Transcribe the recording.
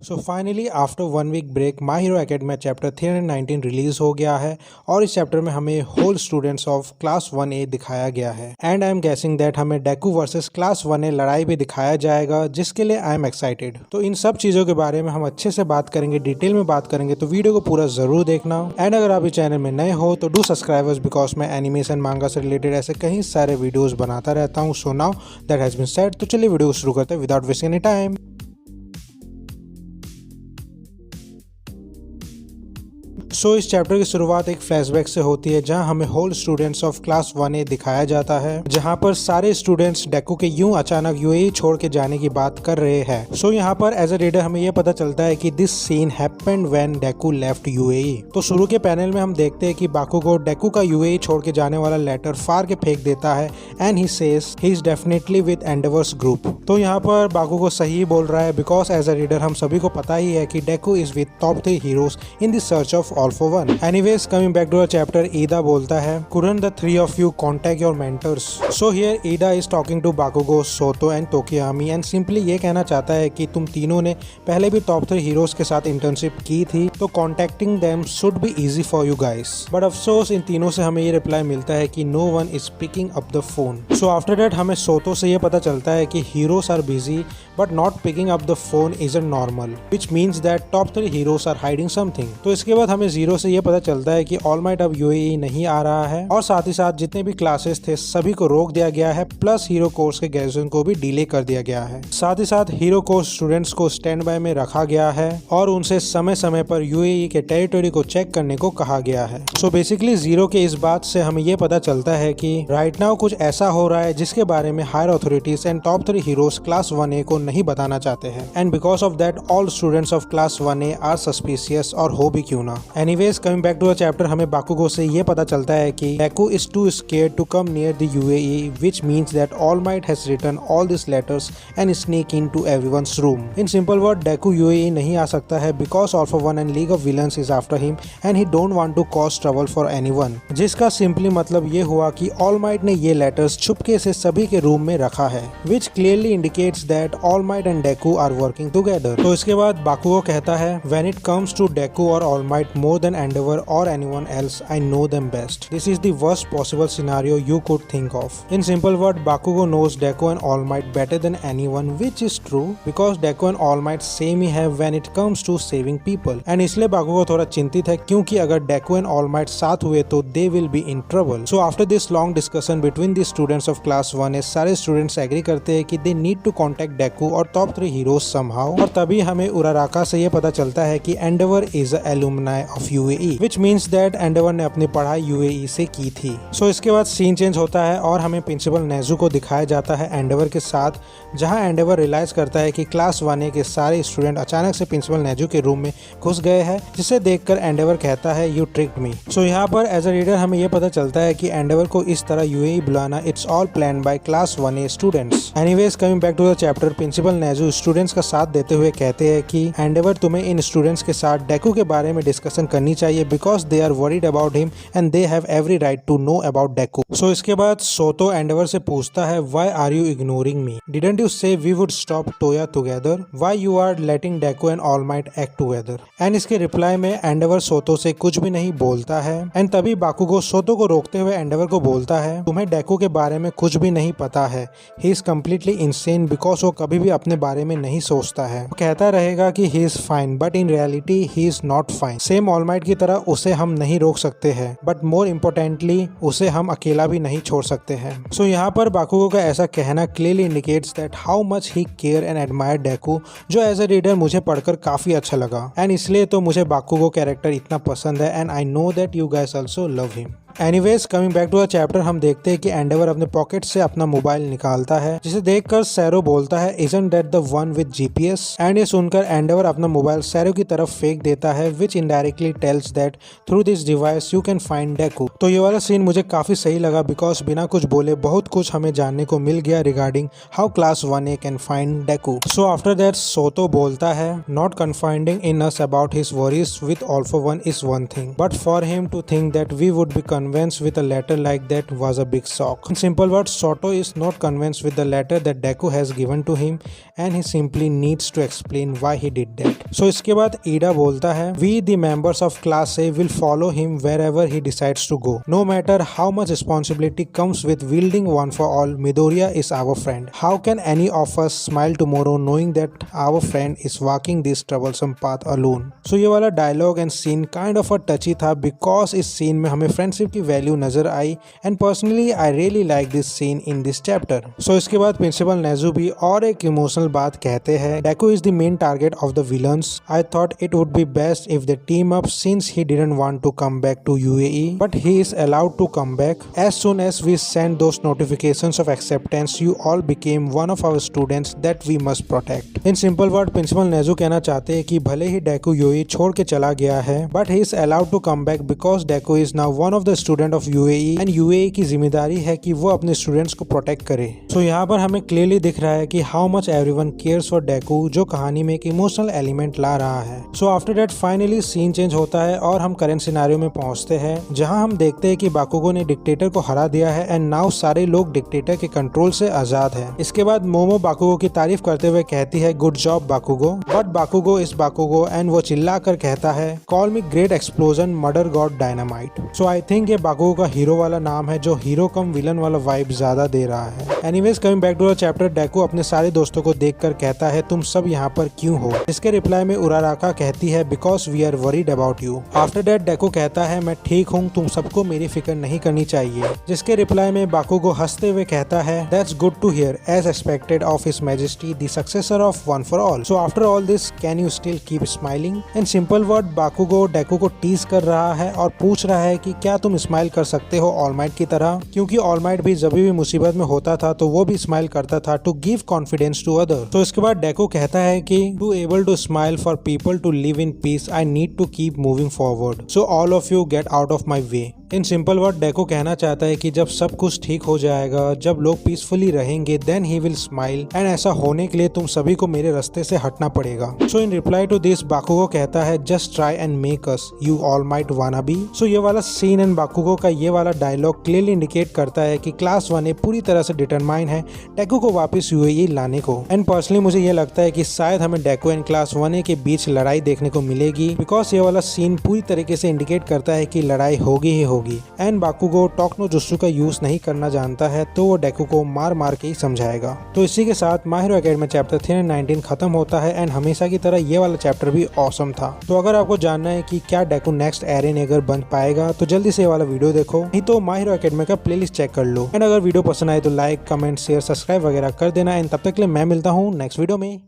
So finally after 1 week break My Hero Academy chapter 319 release हो गया है और इस चैप्टर में हमें whole students of class 1A दिखाया गया है and I am guessing that हमें डेकू वर्सेस क्लास 1A लड़ाई भी दिखाया जाएगा, जिसके लिए आई एम एक्साइटेड। तो इन सब चीज़ों के बारे में हम अच्छे से बात करेंगे, डिटेल में बात करेंगे, तो वीडियो को पूरा जरूर देखना। एंड अगर आप इस चैनल में नए हो तो डू सब्सक्राइबर्स, बिकॉज मैं एनिमेशन मांगा से रिलेटेड ऐसे कई सारे वीडियोज बनाता रहता हूँ। So now that has been said, तो चलिए वीडियो को शुरू करते हैं without wasting any time. So इस चैप्टर की शुरुआत एक फ्लैशबैक से होती है, जहां हमें whole students of class 1A दिखाया जाता है, जहां पर सारे स्टूडेंट्स डेकू के यूं अचानक यूएई छोड़ के जाने की बात कर रहे हैं। सो यहां पर एज अ रीडर हमें यह पता चलता है कि this scene happened when Deku left UA. तो शुरू के पैनल में हम देखते हैं कि बाकुगो डेकू का यूएई छोड़ के जाने वाला लेटर फाड़ के फेंक देता है and he says he is definitely with endeavours group. तो यहाँ पर बाकुगो सही बोल रहा है, बिकॉज एज अ रीडर हम सभी को पता ही है कि Deku is with top 3 heroes in the search of all For one. Anyways, coming back to our chapter, ईदा बोलता है, couldn't the three of you contact your mentors? So here ईदा is talking to बाकुगो, सोतो and तोकियामी and simply ये कहना चाहता है कि तुम तीनों ने पहले भी टॉप 3 हीरोज के साथ इंटर्नशिप की थी, तो contacting them should be easy for you guys. But अफसोस इन तीनों से हमें ये रिप्लाई मिलता है कि no one is picking up the phone. So after that हमें सोतो से ये पता चलता है कि heroes are busy but not picking up the phone isn't normal, which means that top 3 heroes are hiding something. तो इसके बाद हमें जीरो से ये पता चलता है कि ऑल माइट अब यूएई नहीं आ रहा है और साथ ही साथ जितने भी क्लासेस थे सभी को रोक दिया गया है, प्लस हीरो कोर्स के ग्रेजुएशन को भी डिले कर दिया गया है। साथ ही साथ हीरो कोर्स स्टूडेंट्स को स्टैंड बाय में रखा गया है और उनसे समय समय पर यूएई के टेरिटोरी को चेक करने को कहा गया है। सो बेसिकली जीरो के इस बात से हमें ये पता चलता है कि राइट नाउ कुछ ऐसा हो रहा है जिसके बारे में higher authorities and top 3 heroes class 1A को नहीं बताना चाहते हैं, and because of that all students of class 1A are suspicious, और हो भी क्यों ना। Anyways coming back to the chapter, हमें बाकुगो से ये पता चलता है कि Deku is too scared to come near the UA, which means that All Might has written all this letters and sneak into everyone's room. In simple word, Deku UA नहीं आ सकता है because All For One and League of Villains is after him and he don't want to cause trouble for anyone. जिसका simply मतलब ये हुआ कि all might ने ये लेटर्स छुपके से सभी के रूम में रखा है, which clearly indicates that All Might and Deku are working together. तो इसके बाद बाकुगो कहता है, when it comes to Deku और All Might more than Endeavor or anyone else, I know them best. This is the worst possible scenario you could think of. In simple word, Bakugo knows Deku and All Might better than anyone, which is true because Deku and All Might same ही है when it comes to saving people. And इसलिए Bakugo थोड़ा चिंतित है, क्योंकि अगर Deku and All Might साथ हुए तो they will be in trouble. So after this long discussion between the students of class 1A, सारे students agree करते हैं कि they need to contact Deku और top 3 heroes somehow. और तभी हमें उराराका से ये पता चलता है कि Endeavor is a alumni of UAE, which means that Endeavour ने अपनी पढ़ाई यूएई से की थी। सो इसके बाद सीन चेंज होता है और हमें प्रिंसिपल नेजू को दिखाया जाता है एंडेवर के साथ, जहां एंडेवर रियलाइज करता है कि क्लास 1A के सारे स्टूडेंट अचानक से प्रिंसिपल नेजू के रूम में घुस गए हैं, जिसे देखकर एंडेवर कहता है, यू ट्रिक्ड मी। सो यहाँ पर एज अ रीडर हमें यह पता चलता है कि एंडेवर को इस तरह यूएई बुलाना it's all plan by class 1A students. Anyways coming back to the chapter, principal Nezu students का साथ देते हुए कहते हैं कि एंडेवर तुम्हें इन स्टूडेंट्स के साथ डेकू के बारे में डिस्कशन करनी चाहिए because they are worried about him and they have every right to know about Deku. So इसके बाद सोतो एंडेवर से पूछता है, why are you ignoring me? Didn't you say we would stop Toya together? Why you are letting Deku and All Might act together? And इसके reply में Endeavour सोतो से कुछ भी नहीं बोलता है एंड तभी बाकुगो सोतो को रोकते हुए एंडेवर को बोलता है, तुम्हें डेकू के बारे में कुछ भी नहीं पता है, he is completely insane because वो कभी भी अपने बारे में नहीं सोचता है। वो कहता रहेगा कि he is fine but in reality he is not fine. Same all might की तरह उसे हम नहीं रोक सकते हैं, बट मोर इम्पोर्टेंटली उसे हम अकेला भी नहीं छोड़ सकते हैं। सो यहाँ पर बाकुगो का ऐसा कहना clearly indicates that how much he care and admire डेकू, जो एज अ रीडर मुझे पढ़कर काफी अच्छा लगा एंड इसलिए तो मुझे बाकुगो कैरेक्टर इतना पसंद है and I know that you guys also love him. Anyways coming back to the chapter, हम देखते हैं कि एंडेवर अपने पॉकेट से अपना मोबाइल निकालता है, जिसे देखकर सैरो बोलता है, isn't that the one with GPS? And ये सुनकर एंडेवर अपना मोबाइल सैरो की तरफ फेंक देता है, which indirectly tells that through this device you can find Deku. तो ये वाला सीन मुझे काफी सही लगा बिकॉज बिना कुछ बोले बहुत कुछ हमें जानने को मिल गया regarding how class 1A can find Deku. So after that Shoto बोलता है, not confiding in us about his worries with All For One is one thing, but for him to think that we would be convinced with a letter like that was a big shock. In simple words, Soto is not convinced with the letter that Deku has given to him and he simply needs to explain why he did that. So इसके बाद ईडा बोलता है, We the members of class A will follow him wherever he decides to go. No matter how much responsibility comes with wielding one for all, Midoriya is our friend. How can any of us smile tomorrow knowing that our friend is walking this troublesome path alone? So ये वाला dialogue and scene kind of a touchy था because इस scene में हमें friendship की value नजर आई and personally I really like this scene in this chapter. So इसके बाद प्रिंसिपल नेजू भी और एक इमोशनल बात कहते हैं, Deku is the main target of the villains. I thought it would be best if they team up since he didn't want to come back to UA but he is allowed to come back. As soon as we send those notifications of acceptance you all became one of our students that we must protect. In simple word principal Nezu कहना चाहते हैं कि भले ही डेकू UAE छोड़ के चला गया है but he is allowed to come back because Deku is now one of the student of UA and UA की जिम्मेदारी है कि वो अपने स्टूडेंट्स को प्रोटेक्ट करे. सो यहाँ पर हमें क्लियरली दिख रहा है कि how much everyone cares for Deku, जो कहानी में एक इमोशनल एलिमेंट ला रहा है. So after that finally scene change होता है और हम करंट सिनेरियो में पहुंचते हैं जहां हम देखते हैं कि बाकुगो ने डिक्टेटर को हरा दिया है एंड नाउ सारे लोग डिक्टेटर के कंट्रोल से आजाद है. इसके बाद मोमो बाकुगो की तारीफ करते हुए कहती है, good job Bakugo. But Bakugo is Bakugo and वो चिल्ला कर कहता है, call me great explosion murder god dynamite. So I think ये बाकुगो का हीरो वाला नाम है जो हीरो कम विलन वाला वाइब ज्यादा दे रहा है. Anyways coming back to the chapter, Deku अपने सारे दोस्तों को देखकर कहता है, तुम सब यहाँ पर क्यों हो? इसके रिप्लाई में उराराका कहती है, because we are worried about you. After that Deku कहता है, मैं ठीक हूँ, तुम सबको मेरी फिक्र नहीं करनी चाहिए. जिसके रिप्लाई में बाकुगो हंसते हुए कहता है, that's good to hear as expected of his majesty the successor of One For All. So after all this can you still keep smiling? In simple word Bakugo Deku को टीज कर रहा है और पूछ रहा है कि क्या तुम स्माइल कर सकते हो ऑलमाइट की तरह, क्योंकि ऑलमाइट भी जब भी मुसीबत में होता था तो वो भी स्माइल करता था to give confidence to other. तो इसके बाद डेकू कहता है कि to able to smile for people to live in peace I need to keep moving forward. So all of you get out of my way. In simple word Deku कहना चाहता है कि जब सब कुछ ठीक हो जाएगा, जब लोग पीसफुली रहेंगे, then he will smile and ऐसा होने के लिए तुम सभी को मेरे रास्ते से हटना पड़ेगा. So in reply to this Bakugo कहता है, just try and make us you all might wanna be. So ये वाला सीन एंड बाकुगो का ये वाला डायलॉग क्लियरली इंडिकेट करता है कि क्लास 1 पूरी तरह से डिटरमाइन है डेकू को वापस यूएई लाने को. एंड पर्सनली मुझे ये लगता है कि शायद हमें डेकू एंड क्लास 1 के बीच लड़ाई देखने को मिलेगी बिकॉज ये वाला सीन पूरी तरीके से इंडिकेट करता है कि लड़ाई होगी ही होगी. And Bakugo talk no jutsu का यूज नहीं करना जानता है तो वो डेकू को मार मार के ही समझाएगा. तो इसी के साथ माय हीरो एकेडमी चैप्टर 319 खत्म होता है एंड हमेशा की तरह ये वाला चैप्टर भी ऑसम था. तो अगर आपको जानना है कि क्या डेकू नेक्स्ट एरेन एगर बन पाएगा तो जल्दी से ये वाला वीडियो देखो, नहीं तो माय हीरो एकेडमी का प्लेलिस्ट चेक कर लो. एंड अगर वीडियो पसंद आए तो लाइक कमेंट शेयर सब्सक्राइब वगैरह कर देना. एंड तब तक के लिए मैं मिलता हूँ नेक्स्ट वीडियो में.